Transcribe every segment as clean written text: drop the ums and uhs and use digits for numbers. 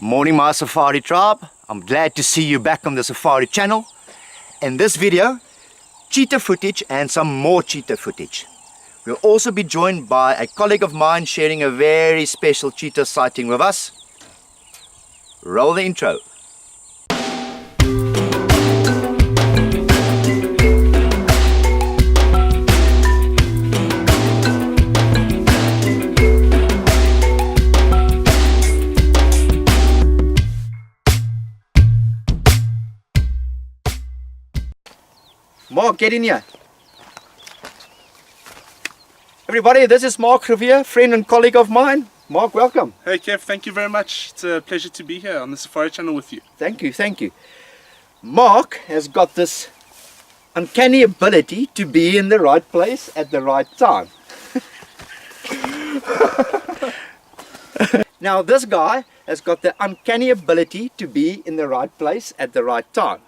Morning my safari tribe, I'm glad to see you back on the Safari channel. In this video, cheetah footage and some more cheetah footage. We'll also be joined by a colleague of mine sharing a very special cheetah sighting with us. Roll the intro. Mark, get in here. Everybody, this is Mark Revere, friend and colleague of mine. Mark, welcome. Hey Kev, thank you very much. It's a pleasure to be here on the Safari channel with you. Thank you, thank you. Mark has got this uncanny ability to be in the right place at the right time. Now this guy has got the uncanny ability to be in the right place at the right time.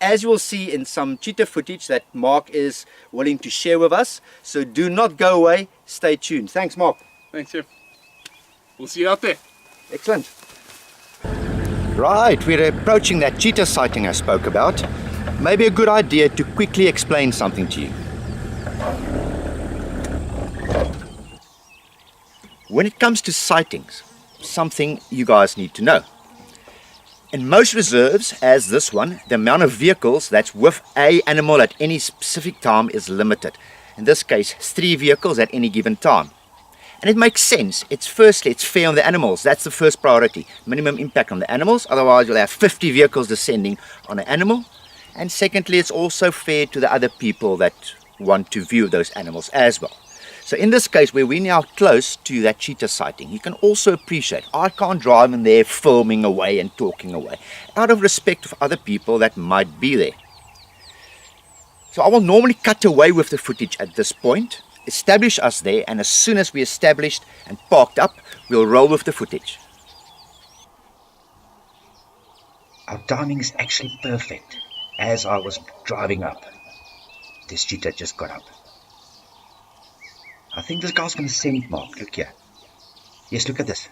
As you will see in some cheetah footage that Mark is willing to share with us. So do not go away, stay tuned. Thanks Mark. Thanks Kev. We'll see you out there. Excellent. Right, we're approaching that cheetah sighting I spoke about. Maybe a good idea to quickly explain something to you. When it comes to sightings, something you guys need to know. In most reserves, as this one, the amount of vehicles that's with an animal at any specific time is limited. In this case, 3 vehicles at any given time. And it makes sense. Firstly, it's fair on the animals. That's the first priority. Minimum impact on the animals. Otherwise, you'll have 50 vehicles descending on an animal. And secondly, it's also fair to the other people that want to view those animals as well. So in this case, where we're now close to that cheetah sighting, you can also appreciate I can't drive in there filming away and talking away, out of respect for other people that might be there. So I will normally cut away with the footage at this point, establish us there, and as soon as we're established and parked up, we'll roll with the footage. Our timing is actually perfect. As I was driving up, this cheetah just got up. I think this guy's going to scent mark. Look here. Yes, look at this.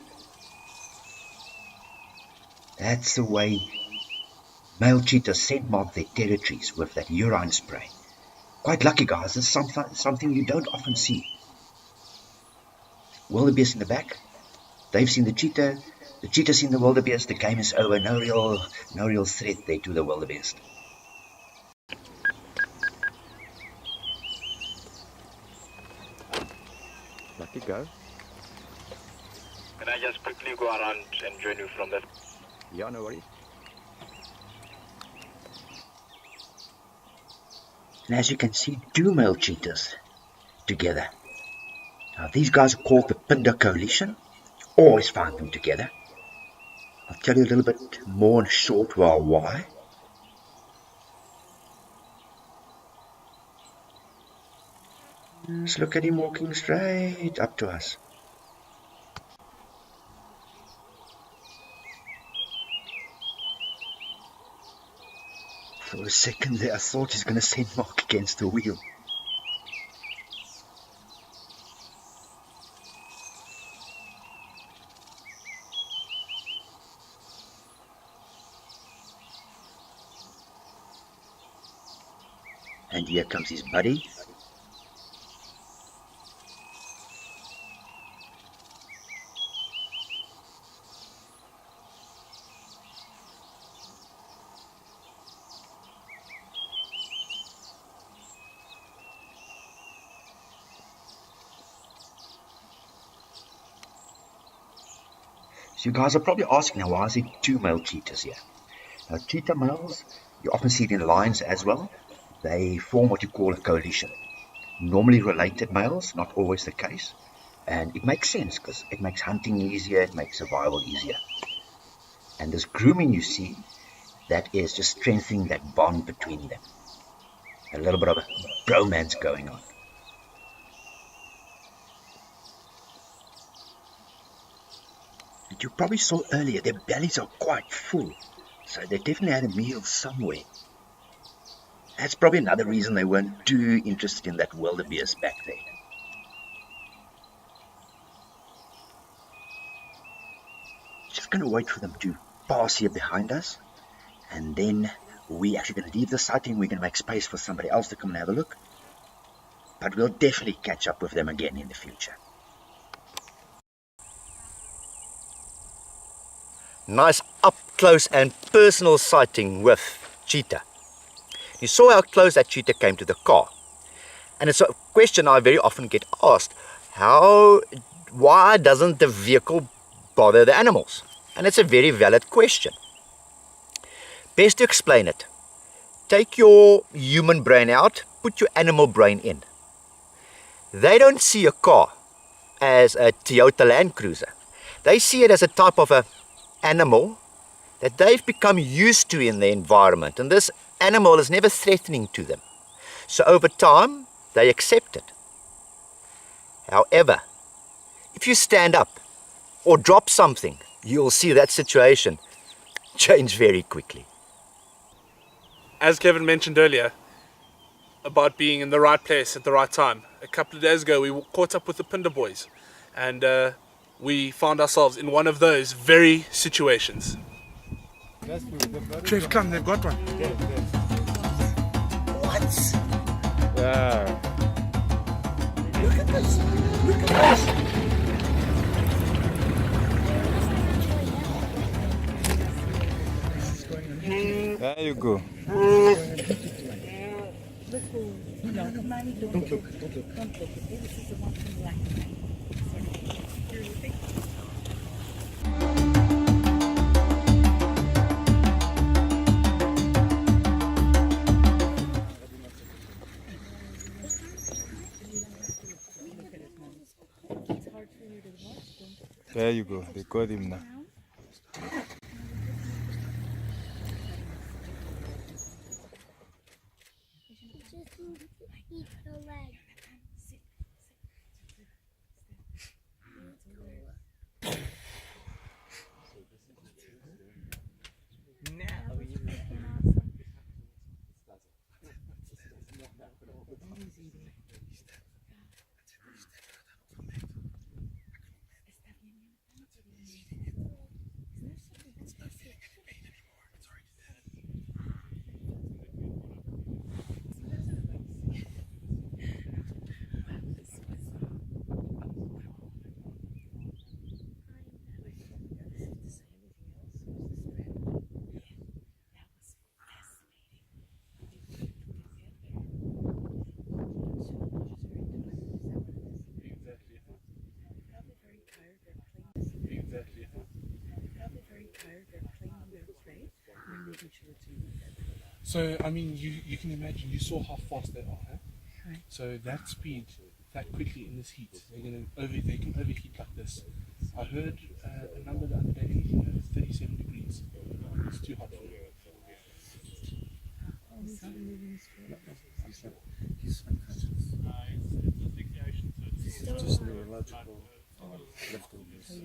That's the way male cheetahs scent mark their territories, with that urine spray. Quite lucky, guys. This is something you don't often see. Wildebeest in the back. They've seen the cheetah. The cheetah's seen the wildebeest. The game is over. No real threat there to the wildebeest. Lucky go. Can I just quickly go around and join you from that? Yeah, no worries. And as you can see, 2 male cheetahs together. Now these guys are called the Pinda coalition. You always find them together. I'll tell you a little bit more in a short while why. Just look at him walking straight up to us. For a second there I thought he's going to send Mark against the wheel. And here comes his buddy. So you guys are probably asking now, why is there 2 male cheetahs here? Now cheetah males, you often see it in lines as well. They form what you call a coalition. Normally related males, not always the case. And it makes sense because it makes hunting easier, it makes survival easier. And this grooming you see, that is just strengthening that bond between them. A little bit of a bromance going on. You probably saw earlier, their bellies are quite full, so they definitely had a meal somewhere. That's probably another reason they weren't too interested in that wildebeest back there. Just going to wait for them to pass here behind us, and then we're actually going to leave the sighting. We're going to make space for somebody else to come and have a look, but we'll definitely catch up with them again in the future. Nice up close and personal sighting with cheetah. You saw how close that cheetah came to the car. And it's a question I very often get asked. Why doesn't the vehicle bother the animals? And it's a very valid question. Best to explain it. Take your human brain out, put your animal brain in. They don't see a car as a Toyota Land Cruiser. They see it as a type of a animal that they've become used to in the environment, and this animal is never threatening to them. So over time, they accept it. However, if you stand up or drop something, you'll see that situation change very quickly. As Kevin mentioned earlier about being in the right place at the right time, a couple of days ago we caught up with the Pinda boys, and we found ourselves in one of those very situations. Chef, come, they've got one. What? Yeah. Look at this! Look at this! There you go. Don't look. This is the one from black and white. There you go. They got him now. So, I mean, you can imagine, you saw how fast they are, huh? Right. So that speed, that quickly in this heat, they can overheat like this. I heard a number the other day, anything over 37 degrees. It's too hot for you. He's unconscious. Just neurological leftovers.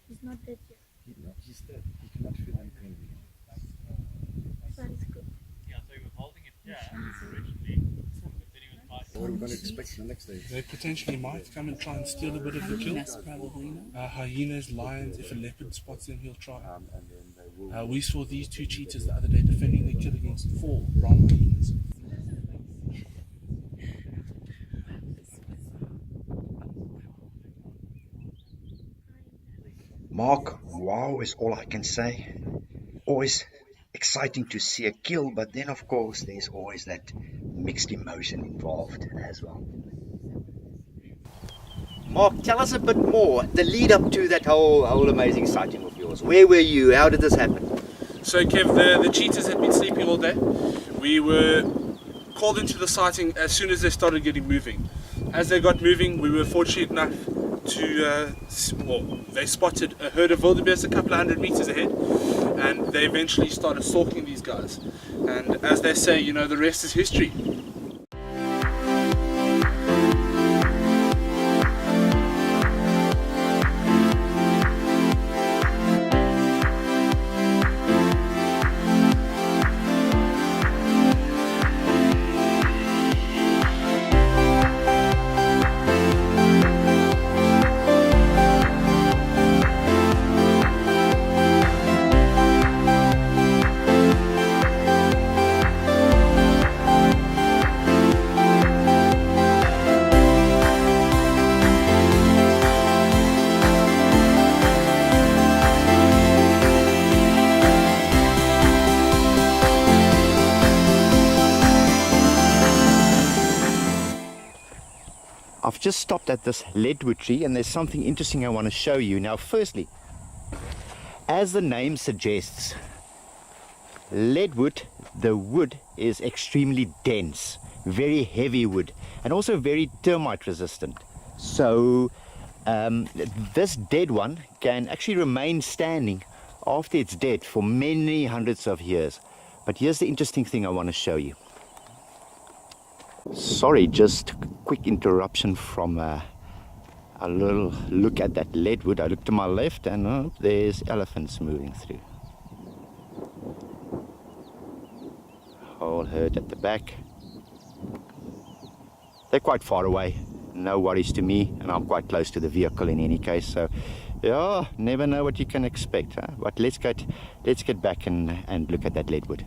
He's not dead yet. He's dead. He cannot feel any pain anymore. That is good. Yeah, so he was holding it here originally, but then he was passing. What are we going to expect the next day? They potentially might come and try and steal a bit of the kill. Probably not. Hyenas, lions, if a leopard spots them, he'll try. And then they will. We saw these two cheetahs the other day defending their kill against 4 brown hyenas. Mark, wow is all I can say. Always exciting to see a kill, but then of course there's always that mixed emotion involved as well. Mark, tell us a bit more, the lead up to that whole amazing sighting of yours. Where were you? How did this happen? So Kev, the cheetahs had been sleeping all day. We were called into the sighting as soon as they started getting moving. As they got moving, we were fortunate enough to, they spotted a herd of wildebeest a couple of 100 meters ahead, and they eventually started stalking these guys. And as they say, you know, the rest is history. just stopped at this leadwood tree, and there's something interesting I want to show you. Now, firstly, as the name suggests, leadwood, the wood is extremely dense, very heavy wood, and also very termite resistant. So this dead one can actually remain standing after it's dead for many hundreds of years. But here's the interesting thing I want to show you. Sorry, just a quick interruption from a little look at that leadwood. I look to my left and there's elephants moving through. Whole herd at the back. They're quite far away, no worries to me, and I'm quite close to the vehicle in any case, so yeah, never know what you can expect, huh? But let's get back and look at that leadwood.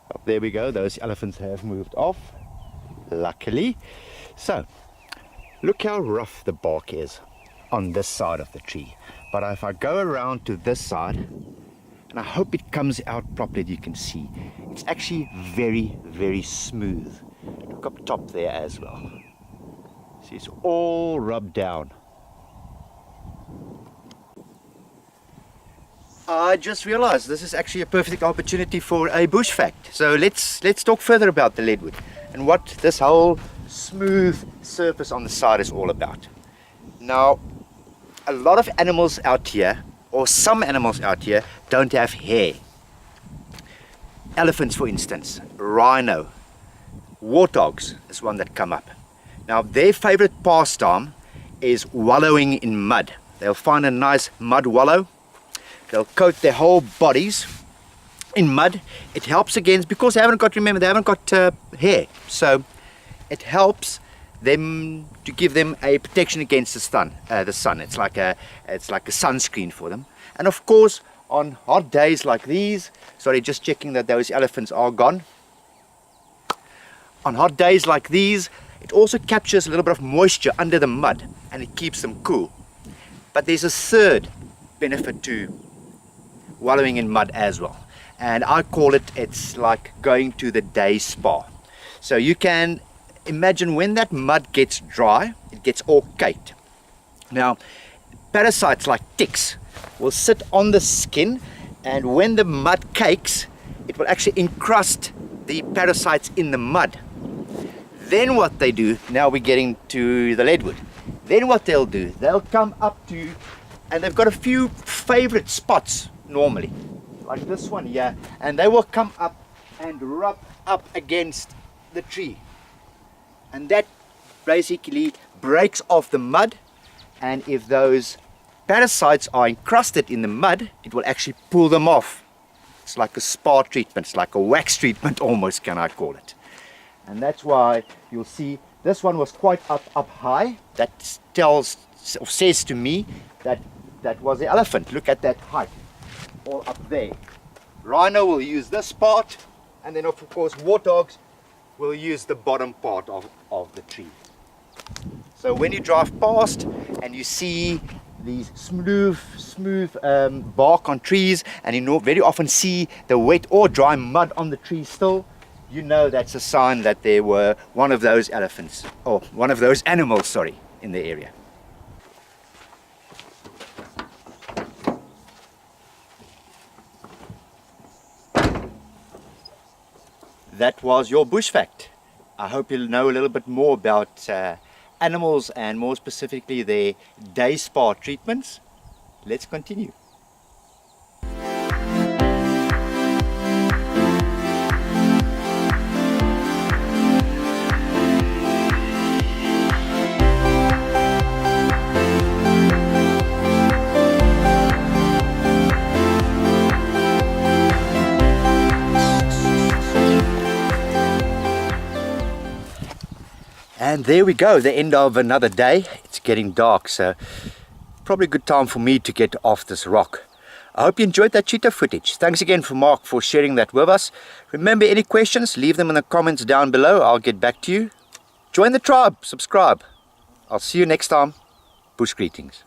Oh, there we go, those elephants have moved off, luckily. So look how rough the bark is on this side of the tree, but if I go around to this side, and I hope it comes out properly, you can see it's actually very, very smooth. Look up top there as well. See, it's all rubbed down. I just realized this is actually a perfect opportunity for a bush fact. So let's talk further about the leadwood and what this whole smooth surface on the side is all about. Now, a lot of animals out here, or some animals out here, don't have hair. Elephants, for instance, rhino, warthogs is one that come up. Now, their favorite pastime is wallowing in mud. They'll find a nice mud wallow. They'll coat their whole bodies in mud. It helps against, because they haven't got, remember, they haven't got hair. So it helps them to give them a protection against the sun. It's like a sunscreen for them. And of course, on hot days like these, sorry, just checking that those elephants are gone. On hot days like these, it also captures a little bit of moisture under the mud and it keeps them cool. But there's a third benefit to wallowing in mud as well, and I call it, it's like going to the day spa. So you can imagine when that mud gets dry, it gets all caked. Now, parasites like ticks will sit on the skin, and when the mud cakes, it will actually encrust the parasites in the mud. Then what they do, now we're getting to the leadwood, then what they'll do, they'll come up to, and they've got a few favorite spots normally, like this one here, and they will come up and rub up against the tree, and that basically breaks off the mud, and if those parasites are encrusted in the mud, it will actually pull them off. It's like a spa treatment, it's like a wax treatment almost, can I call it. And that's why you'll see this one was quite up high. That tells or says to me that that was the elephant. Look at that height, all up there. Rhino will use this part, and then of course warthogs will use the bottom part of the tree. So when you drive past and you see these smooth bark on trees, and you very often see the wet or dry mud on the tree still, you know that's a sign that there were one of those elephants, or one of those animals, sorry, in the area. That was your bush fact. I hope you'll know a little bit more about animals, and more specifically their day spa treatments. Let's continue. And there we go, the end of another day. It's getting dark, so probably a good time for me to get off this rock. I hope you enjoyed that cheetah footage. Thanks again for Mark for sharing that with us. Remember, any questions, leave them in the comments down below. I'll get back to you. Join the tribe, subscribe. I'll see you next time. Bush greetings.